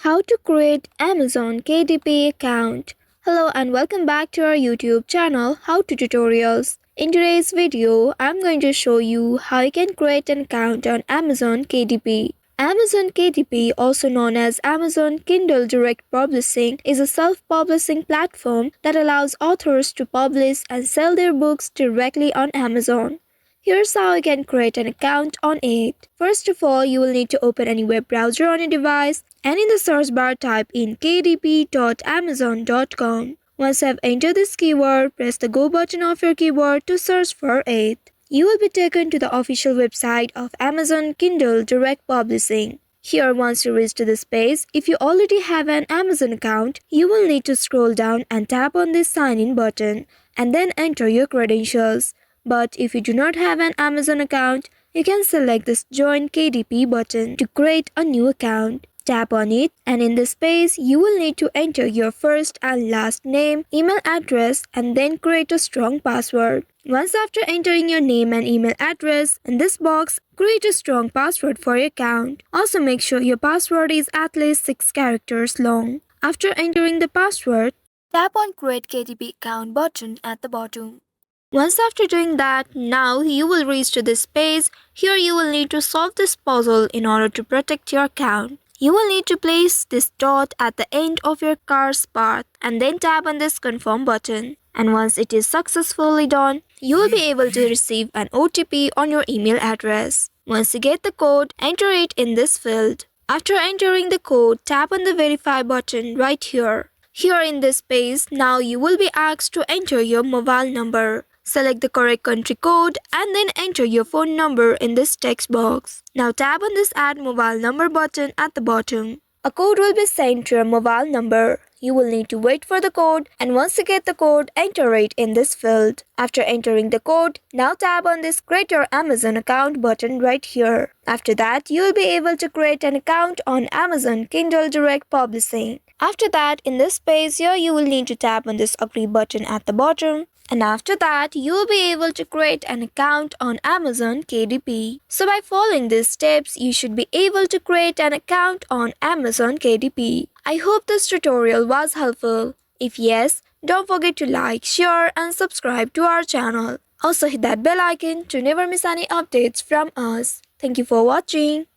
How to create Amazon KDP account. Hello and welcome back to our YouTube channel How to Tutorials. In today's video, I'm going to show you how you can create an account on Amazon KDP. Amazon KDP, also known as Amazon Kindle Direct Publishing, is a self-publishing platform that allows authors to publish and sell their books directly on Amazon. Here's how you can create an account on it. First of all, you will need to open any web browser on your device and in the search bar type in kdp.amazon.com. Once you have entered this keyword, press the go button of your keyboard to search for it. You will be taken to the official website of Amazon Kindle Direct Publishing. Here, once you reach to this page, if you already have an Amazon account, you will need to scroll down and tap on this sign in button and then enter your credentials. But if you do not have an Amazon account, you can select this Join KDP button to create a new account. Tap on it and in this page, you will need to enter your first and last name, email address and then create a strong password. Once after entering your name and email address, in this box, create a strong password for your account. Also make sure your password is at least 6 characters long. After entering the password, tap on Create KDP Account button at the bottom. Once after doing that, now you will reach to this page. Here you will need to solve this puzzle in order to protect your account. You will need to place this dot at the end of your car's path and then tap on this confirm button. And once it is successfully done, you will be able to receive an OTP on your email address. Once you get the code, enter it in this field. After entering the code, tap on the verify button right here. Here in this page, now you will be asked to enter your mobile number. Select the correct country code and then enter your phone number in this text box. Now tap on this add mobile number button at the bottom. A code will be sent to your mobile number. You will need to wait for the code and once you get the code, enter it in this field. After entering the code, now tap on this create your Amazon account button right here. After that, you will be able to create an account on Amazon Kindle Direct Publishing. After that, in this page here, you will need to tap on this agree button at the bottom. And after that, you will be able to create an account on Amazon KDP. So by following these steps, you should be able to create an account on Amazon KDP. I hope this tutorial was helpful. If yes, don't forget to like, share and subscribe to our channel. Also hit that bell icon to never miss any updates from us. Thank you for watching.